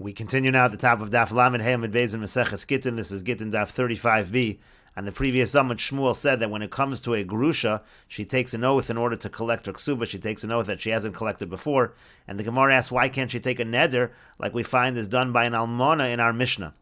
We continue now at the top of Daf Lamed Hey Amid Beis in Meseches Gitin. This is Gittin Daf 35b. And the previous Amud Shmuel said that when it comes to a grusha, she takes an oath in order to collect her ksuba. She takes an oath that she hasn't collected before. And the Gemara asks, why can't she take a neder like we find is done by an almana in our Mishnah?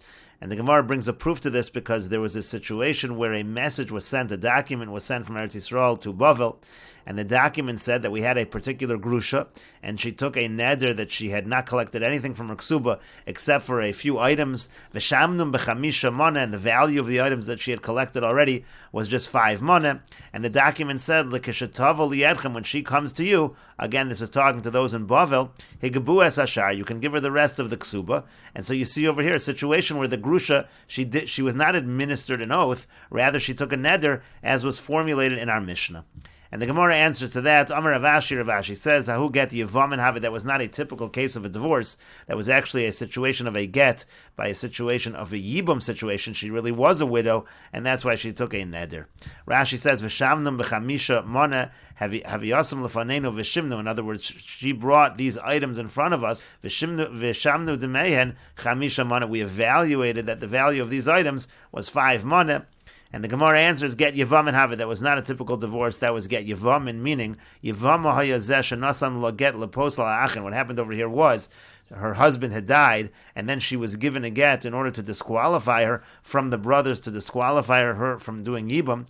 And the Gemara brings a proof to this because there was a situation where a message was sent, a document was sent from Eretz Yisrael to Bavel, and the document said that we had a particular grusha, and she took a neder that she had not collected anything from her ksuba except for a few items, v'shamnum b'chamisha mana, and the value of the items that she had collected already was just 5 mana, and the document said, l'kishetavo liyedchem, when she comes to you, again this is talking to those in Bavel, higabu es ashar, you can give her the rest of the ksuba, and so you see over here a situation where the grusha, she was not administered an oath, rather she took a neder as was formulated in our Mishnah. And the Gemara answers to that, Amar Ravashi says, Hahu get Yevam and Havid, that was not a typical case of a divorce, that was actually a situation of a get, by a situation of a Yibum situation, she really was a widow, and that's why she took a neder. Rashi says, V'shamnum b'chamisha mana, haviyasam lefanenu v'shimnu, in other words, she brought these items in front of us, v'shamnu d'mehen chamisha mana, we evaluated that the value of these items was 5 mana, and the Gemara answers, get Yevam and Havid. That was not a typical divorce, that was get Yevam, meaning Yevam hayazeh shenasan lo get lepos la'achin. What happened over here was, her husband had died, and then she was given a get in order to disqualify her from the brothers, to disqualify her from doing Yibam.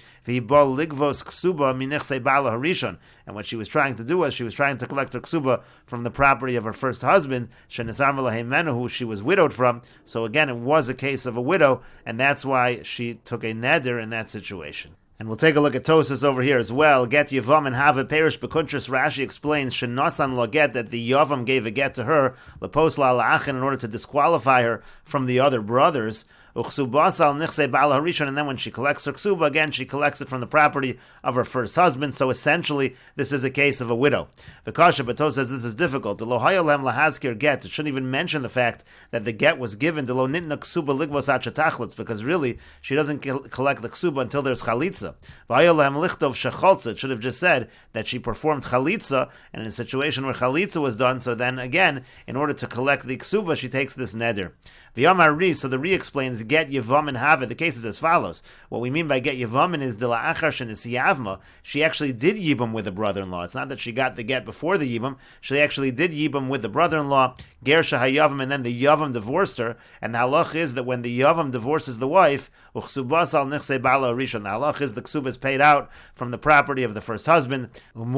And what she was trying to do was, she was trying to collect her ksuba from the property of her first husband, who she was widowed from. So again, it was a case of a widow, and that's why she took a neder in that situation. And we'll take a look at Tosas over here as well. Get Yavam and have a perish bekuntras. Rashi explains Shenasan lo get, that the Yavam gave a get to her lepos la'achin in order to disqualify her from the other brothers. And then when she collects her ksuba, again, she collects it from the property of her first husband. So essentially, this is a case of a widow. Vikasha Bato says this is difficult. It shouldn't even mention the fact that the get was given because really, she doesn't collect the ksuba until there's chalitza. It should have just said that she performed chalitza, and in a situation where chalitza was done, so then again, in order to collect the ksuba, she takes this neder. So the Ri explains, get Yevam and have it. The case is as follows. What we mean by get Yevamin is the la'achar shenisiyavma. She actually did Yibam with the brother-in-law. It's not that she got the get before the Yibam. She actually did Yibam with the brother-in-law, Gersha hayavam, and then the Yavam divorced her. And the halach is that when the Yavam divorces the wife, uchsubas al nichse bala rishon. The halach is the ksuba is paid out from the property of the first husband. In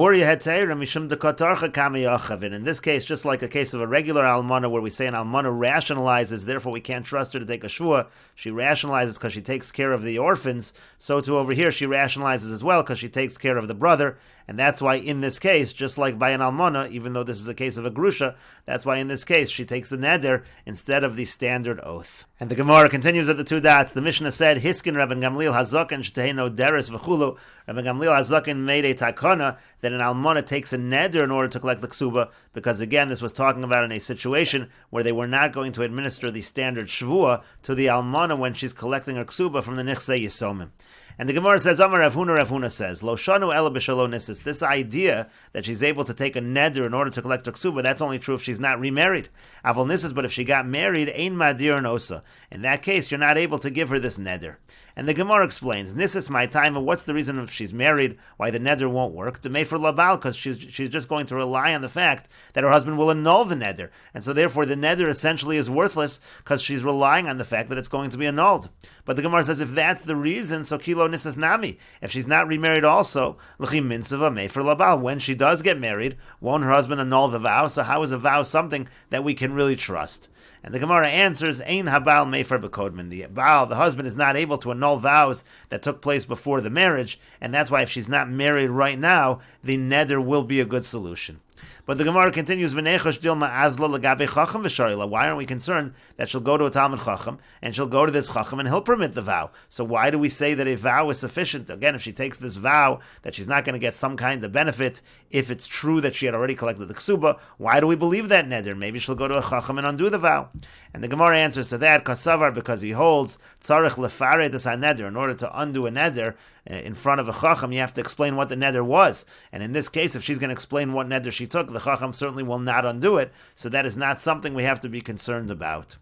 this case, just like a case of a regular almana, where we say an almana rationalizes, therefore we can't trust her to take a shua, she rationalizes because she takes care of the orphans, so too over here she rationalizes as well because she takes care of the brother, and that's why in this case, just like by an almana, even though this is a case of a grusha, that's why in this case she takes the neder instead of the standard oath. And the Gemara continues at the 2 dots. The Mishnah said, Hiskin Rabban Gamliel Hazaken Shteino Deres V'chulu. Rabban Gamliel Hazaken made a takana that an almana takes a neder in order to collect the ksuba, because again, this was talking about in a situation where they were not going to administer the standard shvua to the almana when she's collecting her ksuba from the nichse yisomim. And the Gemara says, Amar Rav Huna says, Lo shanu ela b'shalo nisis. This idea that she's able to take a neder in order to collect her ksuba, that's only true if she's not remarried. Avol nisis, but if she got married, ein madir nosa. In that case, you're not able to give her this neder. And the Gemara explains, Nisis my time, and what's the reason if she's married, why the neder won't work? Demei for labal, because she's just going to rely on the fact that her husband will annul the neder. And so therefore the neder essentially is worthless because she's relying on the fact that it's going to be annulled. But the Gemara says if that's the reason, so kilo nisas nami. If she's not remarried also, l'chim minsava mei for labal. When she does get married, won't her husband annul the vow? So how is a vow something that we can really trust? And the Gemara answers, Ein habal mefer bekodman. The husband is not able to annul vows that took place before the marriage, and that's why if she's not married right now, the neder will be a good solution. But the Gemara continues, why aren't we concerned that she'll go to a Talmud Chacham, and she'll go to this Chacham, and he'll permit the vow? So why do we say that a vow is sufficient? Again, if she takes this vow, that she's not going to get some kind of benefit, if it's true that she had already collected the ksuba, why do we believe that neder? Maybe she'll go to a Chacham and undo the vow. And the Gemara answers to that, Kasavar, because he holds, tzarech lefaret es ha-neder, in order to undo a neder, in front of a chacham, you have to explain what the neder was. And in this case, if she's going to explain what neder she took, the the Chacham certainly will not undo it, so that is not something we have to be concerned about.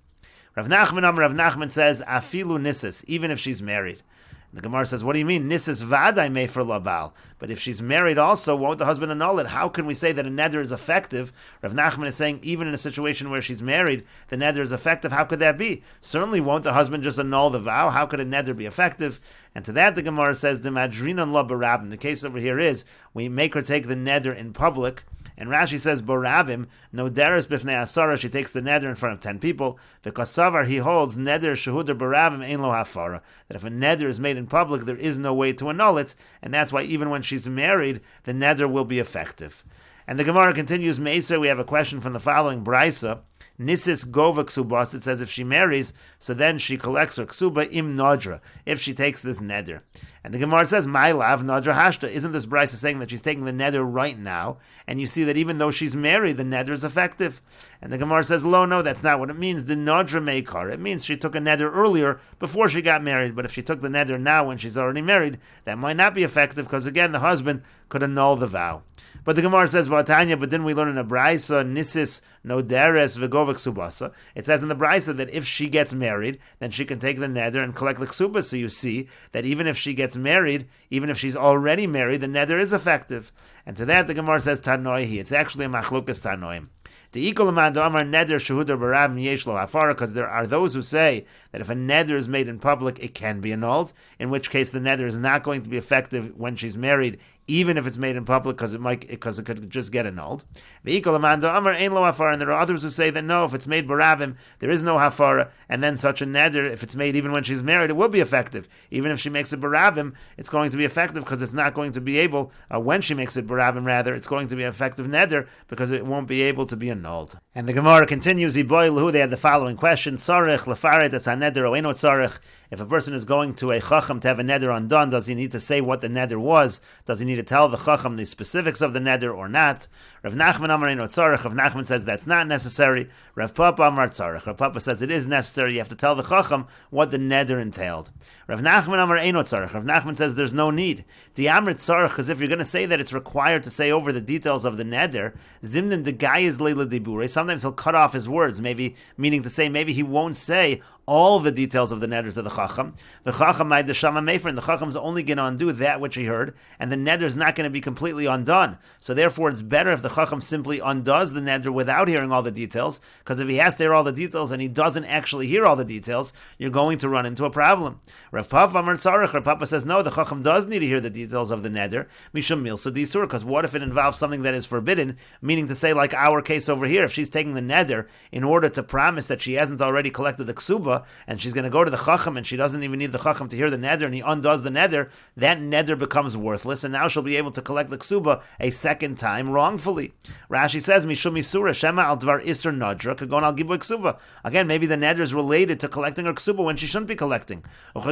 Rav Nachman says, afilu nisis, even if she's married. The Gemara says, what do you mean? Nisis vaday may for labal. But if she's married also, won't the husband annul it? How can we say that a neder is effective? Rav Nachman is saying, even in a situation where she's married, the neder is effective. How could that be? Certainly won't the husband just annul the vow? How could a neder be effective? And to that the Gemara says, the madrinan la barabim. The case over here is, we make her take the neder in public. And Rashi says, Borabim, no deres bifnei asara, she takes the neder in front of 10 people. V'kasavar, he holds, neder shehuder Borabim ein lo hafara. That if a neder is made in public, there is no way to annul it. And that's why even when she's married, the neder will be effective. And the Gemara continues, Meisa, we have a question from the following Braisa. Nisis gova ksubas, it says if she marries, so then she collects her ksuba im nadra, if she takes this neder. And the Gemara says, my lav nadra hashta. Isn't this Brisa saying that she's taking the neder right now? And you see that even though she's married, the neder is effective. And the Gemara says, no, that's not what it means. The nadra meikar. It means she took a neder earlier, before she got married. But if she took the neder now when she's already married, that might not be effective, because again, the husband could annul the vow. But the Gemara says, Vatanya, but didn't we learn in a Braisa, Nisis, no deres, Vegova Ksubasa? It says in the Braisa that if she gets married, then she can take the neder and collect the Ksuba. So you see that even if she gets married, even if she's already married, the neder is effective. And to that the Gemara says, Tanoihi. It's actually a Machlukas Tanoim. The Ikolamand Amar Neder Shehudar Barabim Yeshlo Hafara, because there are those who say that if a neder is made in public, it can be annulled, in which case the neder is not going to be effective when she's married, even if it's made in public, because it could just get annulled. The Ikolamand Amar Ein Lo Hafara, and there are others who say that no, if it's made Barabim, there is no Hafara, and then such a neder, if it's made even when she's married, it will be effective. Even if she makes it Barabim, it's going to be effective, because it's not going to be able, when she makes it Barabim rather, it's going to be an effective neder, because it won't be able to be annulled. And the Gemara continues, they had the following question, Sarech lefaret es haneder o eno tzarech. If a person is going to a chacham to have a neder undone, does he need to say what the neder was? Does he need to tell the chacham the specifics of the neder or not? Rav Nachman Amar eno tzarech. Rav Nachman says that's not necessary. Rav Papa Amar tzarech. Rav Papa says it is necessary. You have to tell the chacham what the neder entailed. Rav Nachman Amar eno tzarech. Rav Nachman says there's no need. The Amrit tzarech, because if you're going to say that it's required to say over the details of the neder, zimnin the guy is leila dibure. Sometimes he'll cut off his words, maybe meaning to say maybe he won't say all the details of the neder to the chacham. The chacham might deshama mefer, and the chacham is only going to undo that which he heard, and the neder is not going to be completely undone. So therefore, it's better if the chacham simply undoes the neder without hearing all the details, because if he has to hear all the details and he doesn't actually hear all the details, you're going to run into a problem. Rav Papa Amar tzarech. Rav Papa says no, the chacham does need to hear the details of the neder, mishum milsa disur, because what if it involves something that is forbidden? Meaning to say, like our case over here, if she's taking the neder in order to promise that she hasn't already collected the ksuba, and she's going to go to the chacham and she doesn't even need the chacham to hear the neder, and he undoes the neder, that neder becomes worthless, and now she'll be able to collect the ksuba a second time wrongfully. Rashi says, Mishum Isura, Shema al Dvar Isur Nadra, Kagon al Gibu ksuba. Again, maybe the neder is related to collecting her ksuba when she shouldn't be collecting. Let's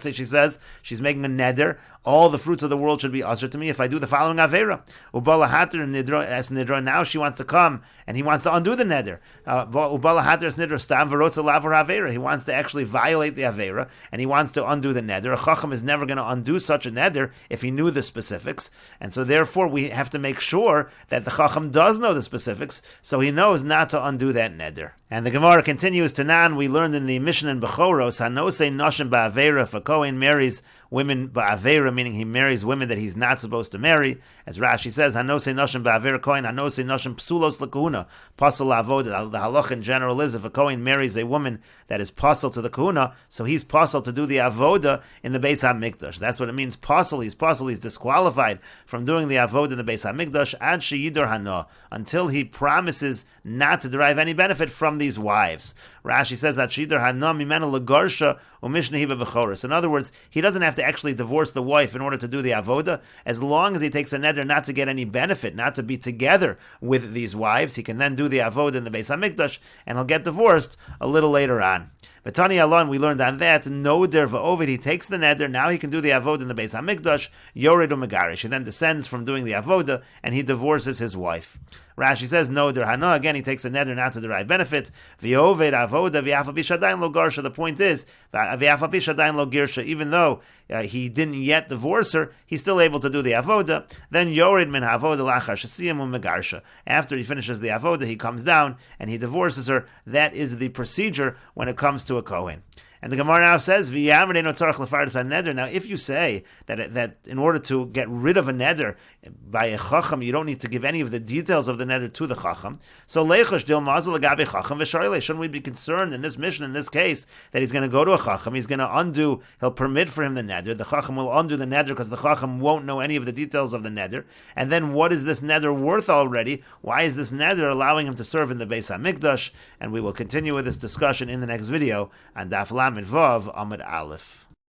say she says she's making a neder, all the fruits of the world should be usher to me if I do the following avera. Ubala hater nidra as nidra. Now she wants to come and he wants to undo the neder. Ubala hater as nidra stam verotza lavar avera. He wants to actually violate the avera and he wants to undo the neder. A chacham is never going to undo such a neder if he knew the specifics, and so therefore we have to make sure that the chacham does know the specifics, so he knows not to undo that neder. And the Gemara continues to Nan. We learned in the Mishnah in Bechoros, Hanose Noshim Ba'avera, if a Kohen marries women Ba'avera, meaning he marries women that he's not supposed to marry. As Rashi says, Hanose Noshim Ba'avera Kohen, Hanose Noshim Psulos L'Kahuna, Pasal Avoda. The halach in general is if a Kohen marries a woman that is pasal to the Kahuna, so he's pasal to do the Avoda in the Beis HaMikdash. That's what it means, pasal. He's disqualified from doing the Avoda in the Beis HaMikdash, Ad Sheyidor Hana, until he promises not to derive any benefit from these wives. Rashi says that Shidar Hana Mimena Lagarsha Umishna Hiba Bechoros. In other words, he doesn't have to actually divorce the wife in order to do the avoda. As long as he takes a neder not to get any benefit, not to be together with these wives, he can then do the avoda in the Beis HaMikdash, and he'll get divorced a little later on. But Tani Alon, we learned on that, no derva ovid, he takes the neder, now he can do the avoda in the Beis HaMikdash, Yored Umegarish. He then descends from doing the avoda, and he divorces his wife. Rashi says, no, derhana. Again, he takes a neder not to derive benefit. V'yoved avoda v'yafa bishadayin lo garsha. The point is, v'yafa bishadayin lo girsha. Even though he didn't yet divorce her, he's still able to do the avoda. Then yorid min avoda lachar shesiyim u'megarsha. After he finishes the avoda, he comes down and he divorces her. That is the procedure when it comes to a kohen. And the Gemara now says, now if you say that in order to get rid of a neder by a chacham, you don't need to give any of the details of the neder to the chacham, so shouldn't we be concerned in this mission, in this case, that he's going to go to a chacham, he's going to undo, he'll permit for him the neder, the chacham will undo the neder because the chacham won't know any of the details of the neder, and then what is this neder worth already? Why is this neder allowing him to serve in the Beis HaMikdash? And we will continue with this discussion in the next video on Daf Vav Amud Aleph.